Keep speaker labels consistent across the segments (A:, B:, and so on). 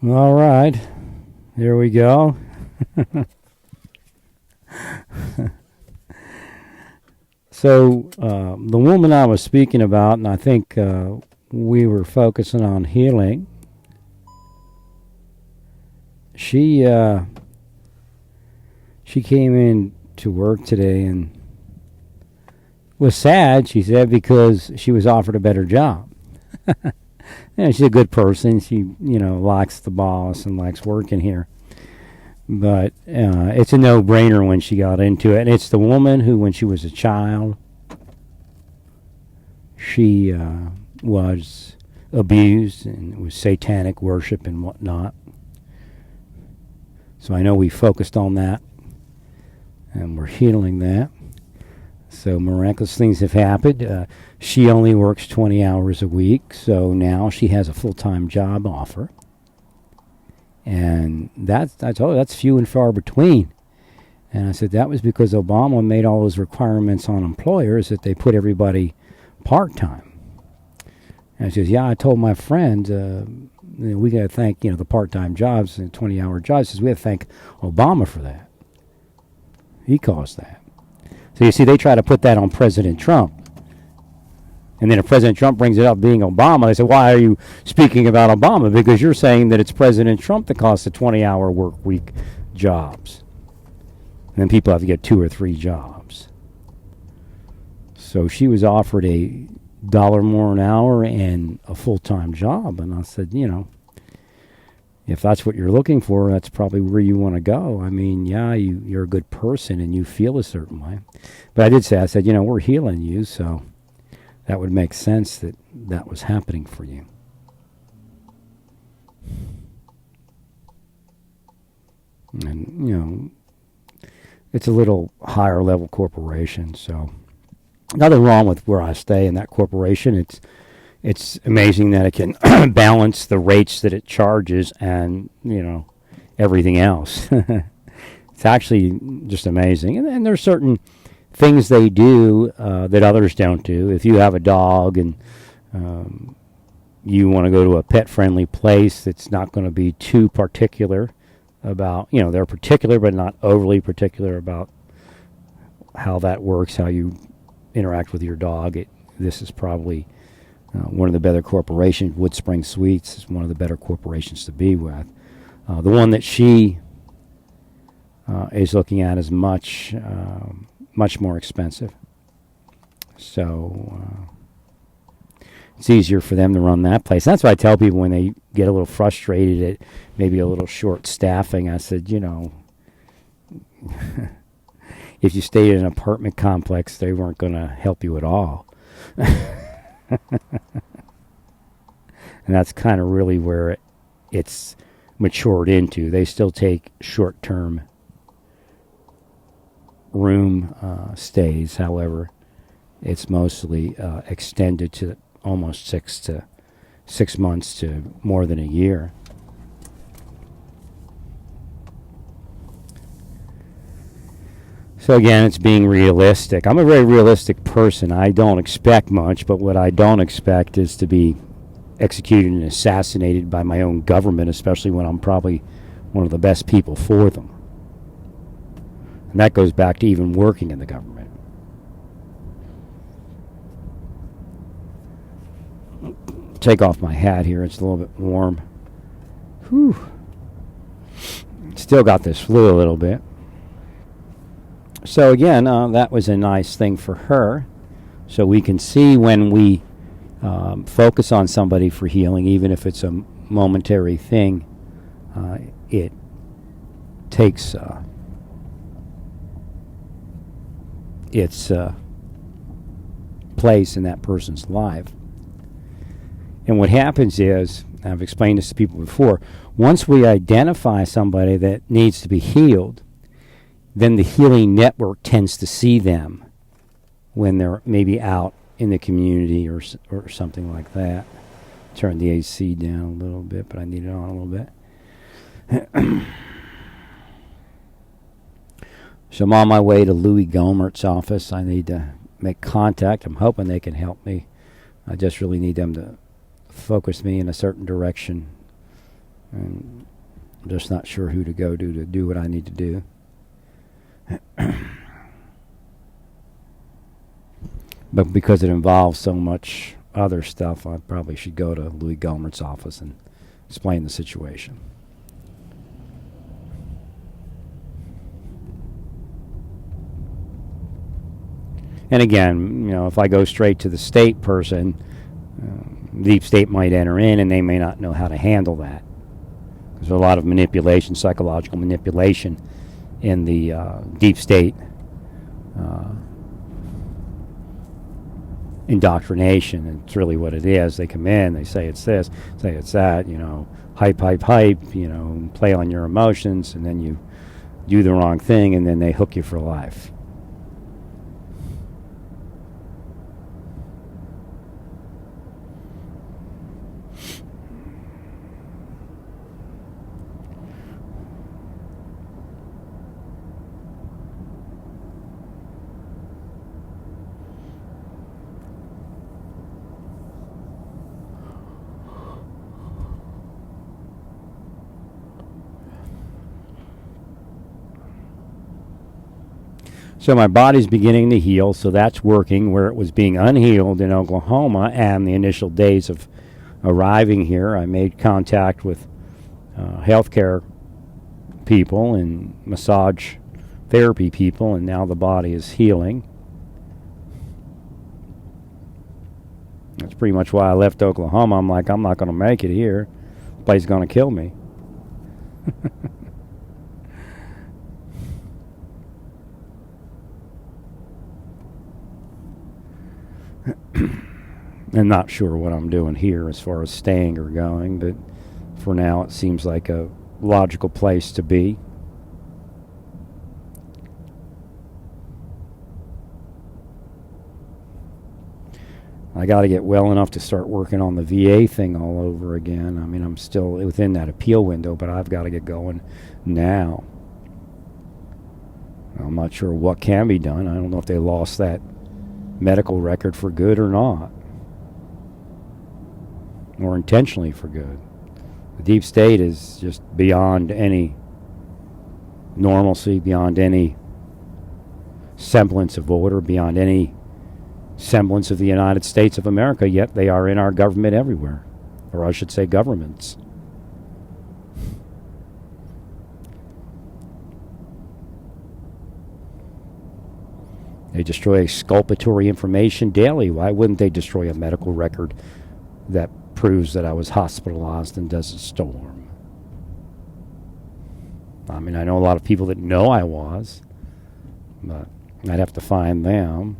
A: All right, here we go. So, the woman I was speaking about, and I think we were focusing on healing, she she came in to work today and was sad, she said, because she was offered a better job. She's a good person. She, likes the boss and likes working here. But it's a no-brainer when she got into it. And it's the woman who, when she was a child, she was abused and it was satanic worship and whatnot. So I know we focused on that, and we're healing that. So miraculous things have happened. She only works 20 hours a week, so now she has a full-time job offer. And I told her that's few and far between. And I said that was because Obama made all those requirements on employers that they put everybody part-time. And she says, yeah, I told my friend, we got to thank, the part-time jobs and 20-hour jobs. Says we have to thank Obama for that. He caused that. So you see, they try to put that on President Trump. And then if President Trump brings it up being Obama, they say, why are you speaking about Obama? Because you're saying that it's President Trump that caused the 20-hour work week jobs. And then people have to get 2 or 3 jobs. So she was offered $1 more an hour and a full-time job. And I said, if that's what you're looking for, that's probably where you want to go. I mean, yeah, you're a good person and you feel a certain way. But I said, we're healing you, so that would make sense that was happening for you. And, it's a little higher level corporation, so nothing wrong with where I stay in that corporation. It's amazing that it can balance the rates that it charges and, everything else. It's actually just amazing. And there's certain things they do that others don't do. If you have a dog and you want to go to a pet-friendly place that's not going to be too particular about, they're particular but not overly particular about how that works, how you interact with your dog. This is probably one of the better corporations. Woodspring Sweets is one of the better corporations to be with. The one that she is looking at is much more expensive. So it's easier for them to run that place. That's why I tell people when they get a little frustrated at maybe a little short staffing, I said, if you stayed in an apartment complex, they weren't going to help you at all. And that's kind of really where it's matured into. They still take short-term room stays. However, it's mostly extended to almost 6 months to more than a year. So again, it's being realistic. I'm a very realistic person. I don't expect much, but what I don't expect is to be executed and assassinated by my own government, especially when I'm probably one of the best people for them. And that goes back to even working in the government. Take off my hat here. It's a little bit warm. Whew. Still got this flu a little bit. So again, that was a nice thing for her. So we can see when we focus on somebody for healing, even if it's a momentary thing, it takes its place in that person's life. And what happens is, I've explained this to people before, once we identify somebody that needs to be healed, then the healing network tends to see them when they're maybe out in the community or something like that. Turn the AC down a little bit, but I need it on a little bit. So I'm on my way to Louis Gohmert's office. I need to make contact. I'm hoping they can help me. I just really need them to focus me in a certain direction And I'm just not sure who to go to do what I need to do. But because it involves so much other stuff, I probably should go to Louis Gohmert's office and explain the situation. And again, if I go straight to the state person, deep state might enter in and they may not know how to handle that. There's a lot of manipulation, psychological manipulation in the deep state indoctrination. It's really what it is. They come in, they say it's this, say it's that, hype, hype, hype, play on your emotions, and then you do the wrong thing, and then they hook you for life. So my body's beginning to heal, so that's working where it was being unhealed in Oklahoma. And the initial days of arriving here, I made contact with healthcare people and massage therapy people, and now the body is healing. That's pretty much why I left Oklahoma. I'm like, I'm not going to make it here. The place is going to kill me. I'm not sure what I'm doing here as far as staying or going, but for now it seems like a logical place to be. I got to get well enough to start working on the VA thing all over again. I mean, I'm still within that appeal window, but I've got to get going now. I'm not sure what can be done. I don't know if they lost that medical record for good or not, or intentionally for good. The deep state is just beyond any normalcy, beyond any semblance of order, beyond any semblance of the United States of America, yet they are in our government everywhere, or I should say governments. They destroy exculpatory information daily. Why wouldn't they destroy a medical record that proves that I was hospitalized in Desert Storm? I mean, I know a lot of people that know I was, but I'd have to find them.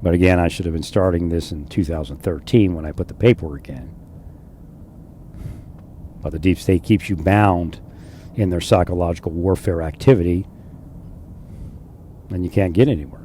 A: But again, I should have been starting this in 2013 when I put the paperwork in. But the deep state keeps you bound in their psychological warfare activity, and you can't get anywhere.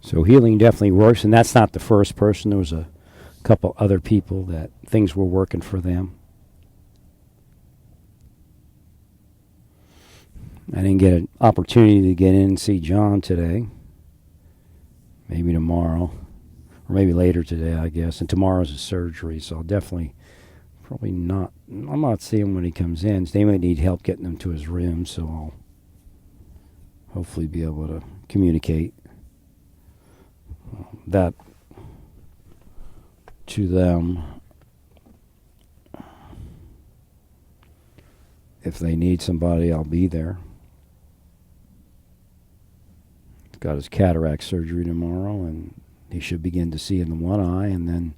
A: So healing definitely works, and that's not the first person. There was a couple other people that things were working for them. I didn't get an opportunity to get in and see John today. Maybe tomorrow, or maybe later today, I guess. And tomorrow's a surgery, so I'll definitely, probably not. I'm not seeing him when he comes in. So they might need help getting him to his room, so I'll hopefully be able to communicate that to them. If they need somebody, I'll be there. He's got his cataract surgery tomorrow, and he should begin to see in the one eye, and then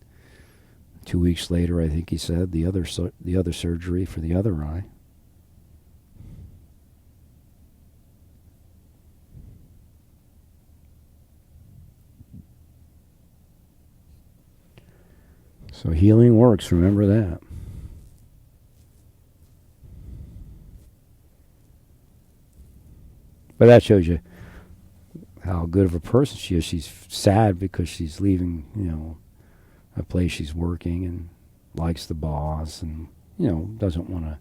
A: 2 weeks later, I think he said, the other surgery for the other eye. So healing works, remember that. But that shows you how good of a person she is. She's sad because she's leaving, a place she's working and likes the boss and, doesn't want to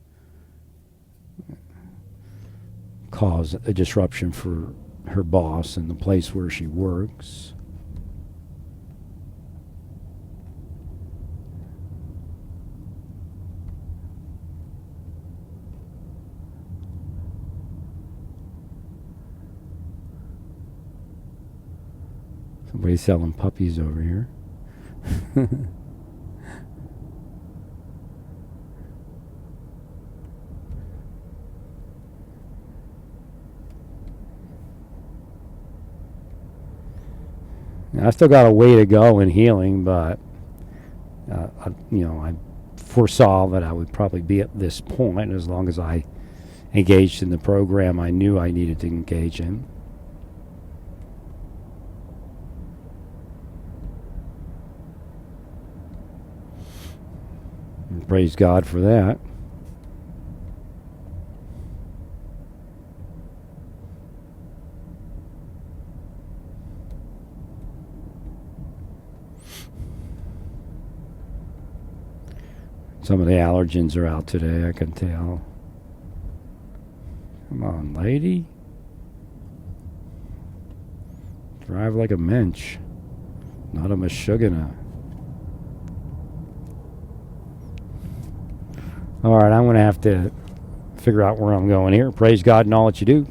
A: cause a disruption for her boss and the place where she works. Somebody's selling puppies over here. Now, I still got a way to go in healing, but I foresaw that I would probably be at this point as long as I engaged in the program I knew I needed to engage in. And praise God for that. Some of the allergens are out today, I can tell. Come on, lady. Drive like a mensch, not a mashugana. All right, I'm going to have to figure out where I'm going here. Praise God in all that you do.